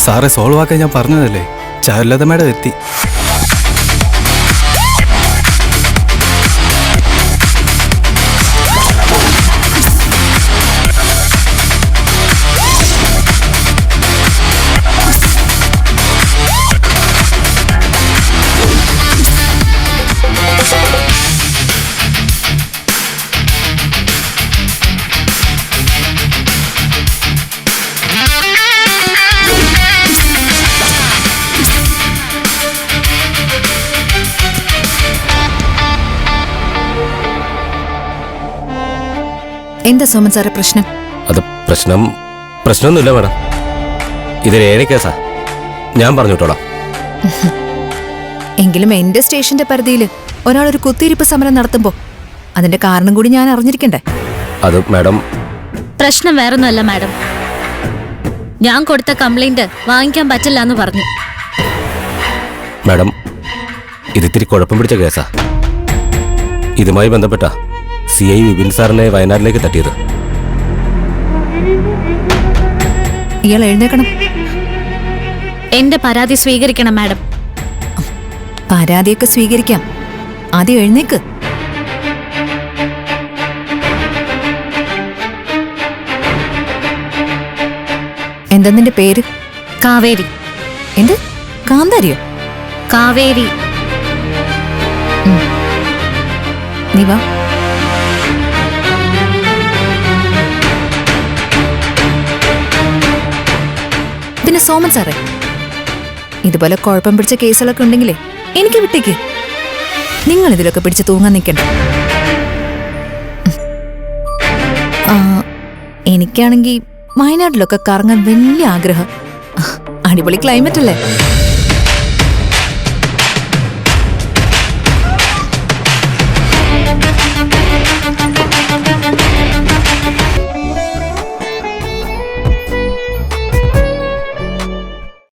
സാറെ സോൾവ് ആക്കാൻ ഞാൻ പറഞ്ഞതല്ലേ. ചാരുലത മേഡം എത്തി. എന്താ സോമൻ സാറെ പ്രശ്നം? അത് പ്രശ്നമൊന്നുമില്ല മേഡം. ഇതൊരു 7 കേസാ. ഞാൻ പറഞ്ഞിട്ടോളാം. എങ്കിലും എന്റെ സ്റ്റേഷന്റെ പരിധിയിൽ ഒരാളൊരു കുത്തിയിരിപ്പ് സമരം നടത്തുമ്പോ അതിന്റെ കാരണം കൂടി ഞാൻ അറിഞ്ഞിരിക്കണ്ടേ? അത് മാഡം, പ്രശ്നം വേറൊന്നുമല്ല മാഡം. ഞാൻ കൊടുത്ത കംപ്ലൈന്റ് വാങ്ങിക്കാൻ പറ്റില്ല എന്ന് പറഞ്ഞു. മാഡം, ഇതിത്തിരി കുഴപ്പം പിടിച്ച കേസാ. ഇതുമായി ബന്ധപ്പെട്ട CI വിപിൻ സാറിനെ വയനാട്ടിലേക്ക് തട്ടിയത്. ഇയാൾ എഴുന്നേക്കണം. എന്റെ പരാതി സ്വീകരിക്കണം മാഡം. പരാതിയൊക്കെ സ്വീകരിക്കാം, ആദ്യം എഴുന്നേക്ക്. എന്താ നിന്റെ പേര്? കാവേരി. എന്ത്? കാന്താരിയോ? കാവേരി. നീ വാ. പിന്നെ സോമൻ സാറേ, ഇതുപോലെ കുഴപ്പം പിടിച്ച കേസുകളൊക്കെ ഉണ്ടെങ്കിലേ എനിക്ക് വിട്ടേക്ക്. നിങ്ങൾ ഇതിലൊക്കെ പിടിച്ച് തൂങ്ങാൻ നിൽക്കണ്ട. എനിക്കാണെങ്കിൽ വയനാട്ടിലൊക്കെ കറങ്ങാൻ വലിയ ആഗ്രഹം. അടിപൊളി ക്ലൈമറ്റ് അല്ലേ?